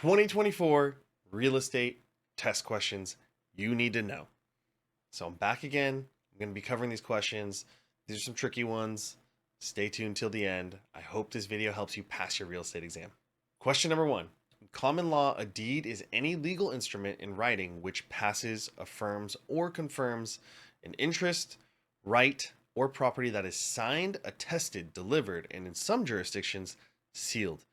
2024 real estate test questions you need to know. So I'm back again. I'm going to be covering these questions. These are some tricky ones. Stay tuned till the end. I hope this video helps you pass your real estate exam. Question number 1. In common law, a deed is any legal instrument in writing which passes, affirms, or confirms an interest, right, or property that is signed, attested, delivered, and in some jurisdictions, sealed.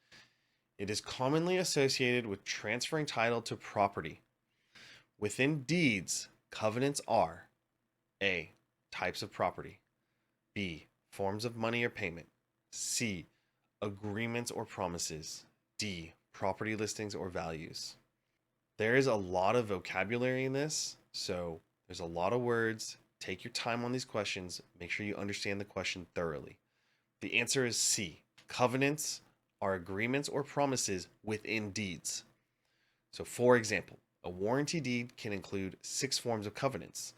It is commonly associated with transferring title to property. Within deeds, covenants are A. Types of property, B. Forms of money or payment, C. Agreements or promises, D. Property listings or values. There is a lot of vocabulary in this, so there's a lot of words. Take your time on these questions. Make sure you understand the question thoroughly. The answer is C. Covenants are agreements or promises within deeds. So, for example, a warranty deed can include 6 forms of covenants.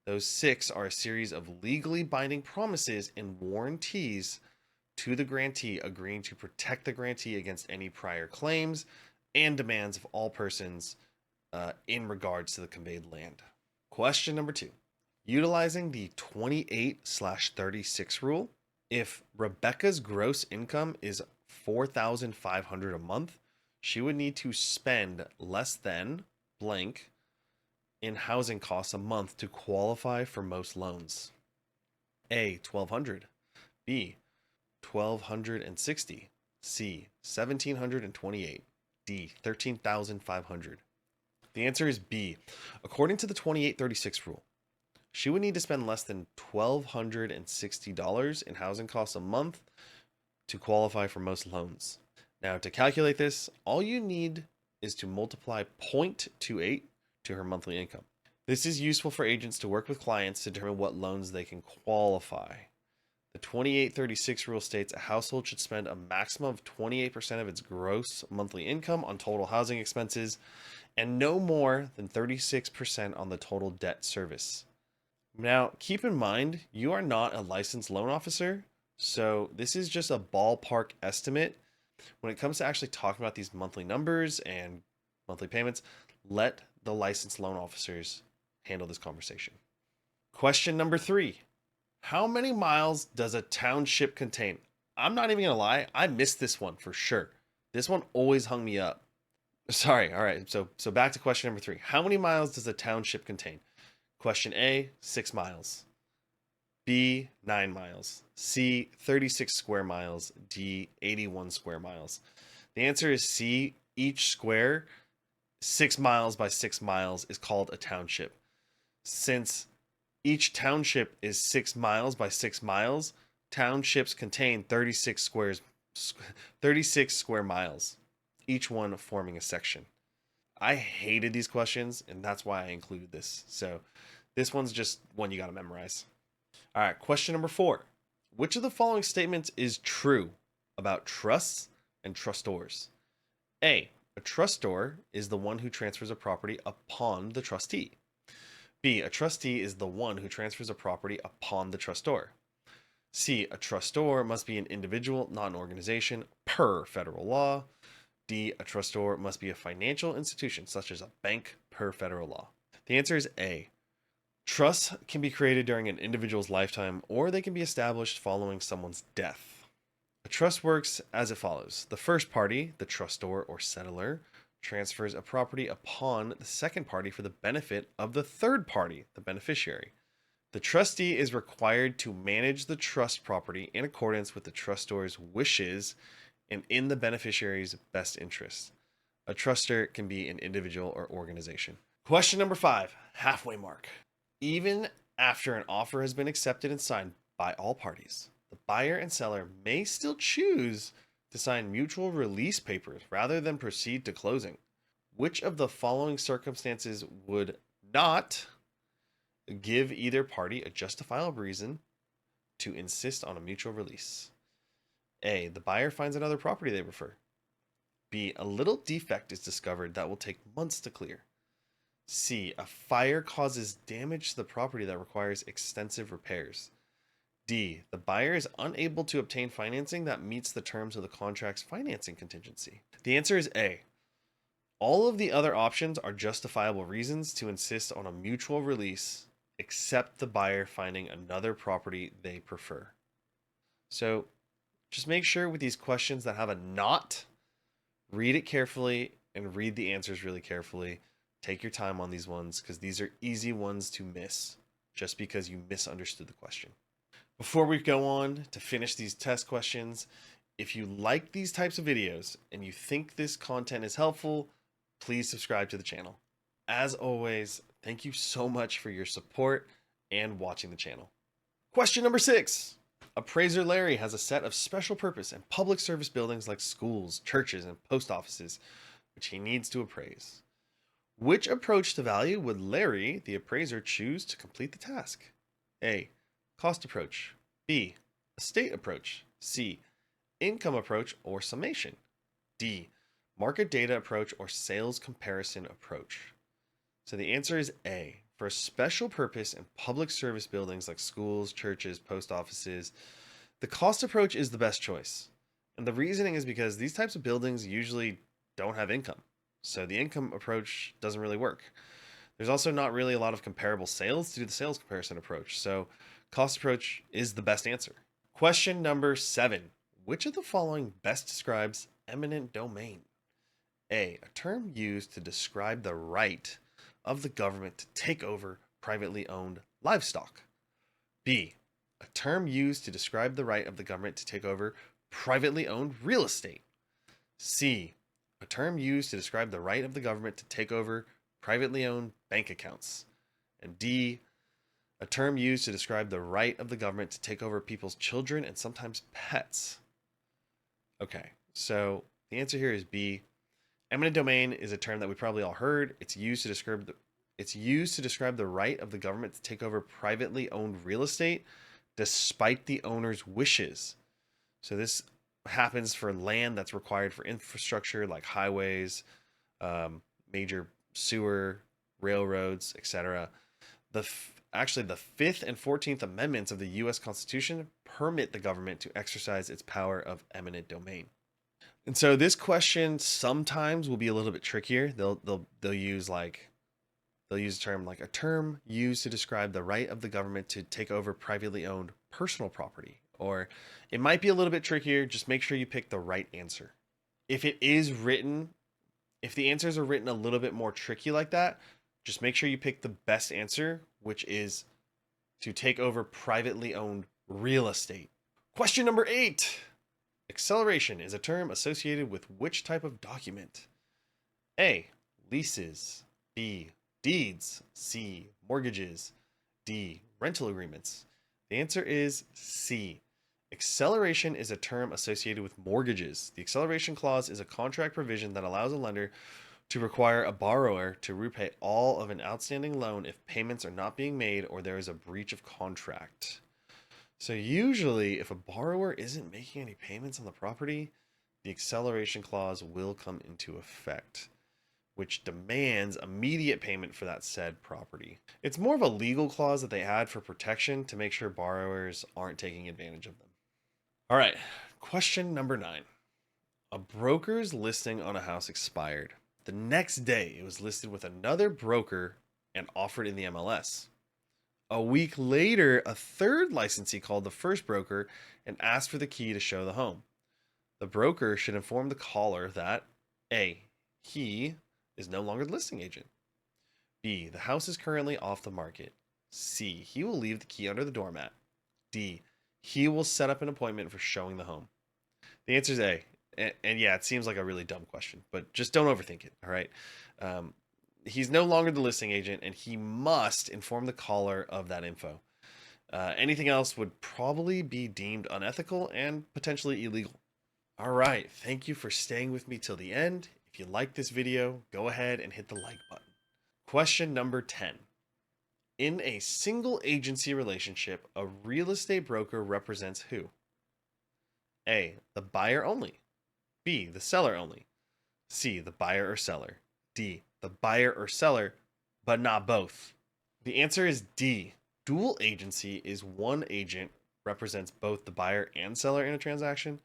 Those 6 are a series of legally binding promises and warranties to the grantee, agreeing to protect the grantee against any prior claims and demands of all persons in regards to the conveyed land. Question number 2. Utilizing the 28/36 rule, if Rebecca's gross income is $4,500 a month, she would need to spend less than blank in housing costs a month to qualify for most loans. A. $1,200, B. $1,260, C. $1,728, D. $13,500. The answer is B. According to the 28/36 rule, she would need to spend less than $1,260 in housing costs a month to qualify for most loans. Now, to calculate this, all you need is to multiply 0.28 to her monthly income. This is useful for agents to work with clients to determine what loans they can qualify. The 28/36 rule states a household should spend a maximum of 28% of its gross monthly income on total housing expenses and no more than 36% on the total debt service. Now, keep in mind, you are not a licensed loan officer, so this is just a ballpark estimate. When it comes to actually talking about these monthly numbers and monthly payments, let the licensed loan officers handle this conversation. Question number 3. How many miles does a township contain? I'm not even going to lie, I missed this one for sure. This one always hung me up. Sorry, all right, so back to question number 3. How many miles does a township contain? Question A, 6 miles. B, 9 miles. C, 36 square miles. D, 81 square miles. The answer is C. Each square, 6 miles by 6 miles, is called a township. Since each township is 6 miles by 6 miles, townships contain 36 square miles, each one forming a section. I hated these questions, and that's why I included this. So this one's just one you got to memorize. All right, question number 4. Which of the following statements is true about trusts and trustors? A. A trustor is the one who transfers a property upon the trustee. B. A trustee is the one who transfers a property upon the trustor. C. A trustor must be an individual, not an organization, per federal law. D. A trustor must be a financial institution, such as a bank, per federal law. The answer is A. Trusts can be created during an individual's lifetime, or they can be established following someone's death. A trust works as it follows. The first party, the trustor or settlor, transfers a property upon the second party for the benefit of the third party, the beneficiary. The trustee is required to manage the trust property in accordance with the trustor's wishes and in the beneficiary's best interest. A trustor can be an individual or organization. Question number 5, halfway mark. Even after an offer has been accepted and signed by all parties, the buyer and seller may still choose to sign mutual release papers rather than proceed to closing. Which of the following circumstances would not give either party a justifiable reason to insist on a mutual release? A. The buyer finds another property they prefer. B. A little defect is discovered that will take months to clear. C. A fire causes damage to the property that requires extensive repairs. D. The buyer is unable to obtain financing that meets the terms of the contract's financing contingency. The answer is A. All of the other options are justifiable reasons to insist on a mutual release, except the buyer finding another property they prefer. So just make sure with these questions that have a not, read it carefully and read the answers really carefully. Take your time on these ones because these are easy ones to miss just because you misunderstood the question. Before we go on to finish these test questions, if you like these types of videos and you think this content is helpful, please subscribe to the channel. As always, thank you so much for your support and watching the channel. Question number 6. Appraiser Larry has a set of special purpose and public service buildings like schools, churches, and post offices, which he needs to appraise. Which approach to value would Larry, the appraiser, choose to complete the task? A. Cost approach. B. Estate approach. C. Income approach or summation. D. Market data approach or sales comparison approach. So the answer is A. For special purpose and public service buildings like schools, churches, post offices, the cost approach is the best choice. And the reasoning is because these types of buildings usually don't have income. So the income approach doesn't really work. There's also not really a lot of comparable sales to do the sales comparison approach. So cost approach is the best answer. Question number 7. Which of the following best describes eminent domain? A. A term used to describe the right of the government to take over privately owned livestock. B. A term used to describe the right of the government to take over privately owned real estate. C. A term used to describe the right of the government to take over privately owned bank accounts. And D. A term used to describe the right of the government to take over people's children and sometimes pets. Okay, so the answer here is B. Eminent domain is a term that we probably all heard. It's used to describe the right of the government to take over privately owned real estate despite the owner's wishes. So this happens for land that's required for infrastructure like highways, major sewer, railroads, etc. Actually, the 5th and 14th Amendments of the U.S. Constitution permit the government to exercise its power of eminent domain. And so this question sometimes will be a little bit trickier. They'll use a term used to describe the right of the government to take over privately owned personal property. Or it might be a little bit trickier. Just make sure you pick the right answer. If the answers are written a little bit more tricky like that, just make sure you pick the best answer, which is to take over privately owned real estate. Question number 8. Acceleration is a term associated with which type of document? A. Leases. B. Deeds. C. Mortgages. D. Rental agreements. The answer is C. Acceleration is a term associated with mortgages. The acceleration clause is a contract provision that allows a lender to require a borrower to repay all of an outstanding loan if payments are not being made or there is a breach of contract. So usually, if a borrower isn't making any payments on the property, the acceleration clause will come into effect, which demands immediate payment for that said property. It's more of a legal clause that they add for protection to make sure borrowers aren't taking advantage of them. All right, question number 9. A broker's listing on a house expired. The next day, it was listed with another broker and offered in the MLS. A week later, a third licensee called the first broker and asked for the key to show the home. The broker should inform the caller that A. He is no longer the listing agent. B. The house is currently off the market. C. He will leave the key under the doormat. D. He will set up an appointment for showing the home. The answer is A. And yeah, it seems like a really dumb question, but just don't overthink it, all right? He's no longer the listing agent, and he must inform the caller of that info. Anything else would probably be deemed unethical and potentially illegal. All right, thank you for staying with me till the end. If you like this video, go ahead and hit the like button. Question number 10. In a single agency relationship, a real estate broker represents who? A. The buyer only. B. The seller only. C. The buyer or seller. D. The buyer or seller, but not both. The answer is D. Dual agency is one agent represents both the buyer and seller in a transaction.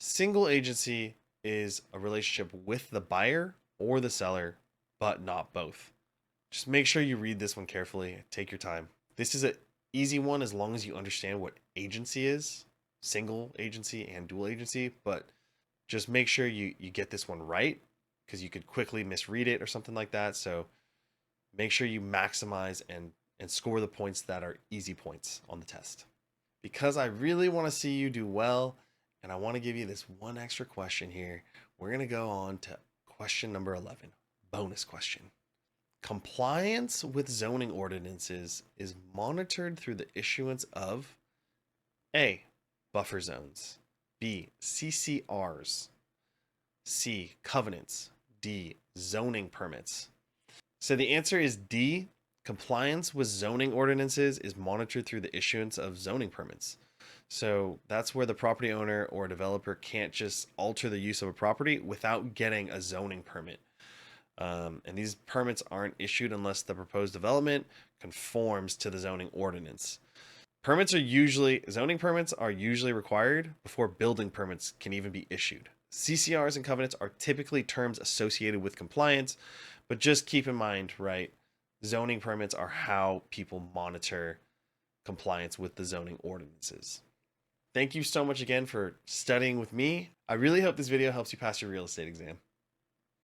Single agency is a relationship with the buyer or the seller, but not both. Just make sure you read this one carefully. Take your time. This is an easy one as long as you understand what agency is, single agency and dual agency, but just make sure you get this one right because you could quickly misread it or something like that. So make sure you maximize and score the points that are easy points on the test. Because I really want to see you do well, and I want to give you this one extra question here, we're going to go on to question number 11, bonus question. Compliance with zoning ordinances is monitored through the issuance of A, buffer zones, B, CCRs, C, covenants, D, zoning permits. So the answer is D. Compliance with zoning ordinances is monitored through the issuance of zoning permits. So that's where the property owner or developer can't just alter the use of a property without getting a zoning permit. And these permits aren't issued unless the proposed development conforms to the zoning ordinance. Zoning permits are usually required before building permits can even be issued. CCRs and covenants are typically terms associated with compliance, but just keep in mind, right? Zoning permits are how people monitor compliance with the zoning ordinances. Thank you so much again for studying with me. I really hope this video helps you pass your real estate exam.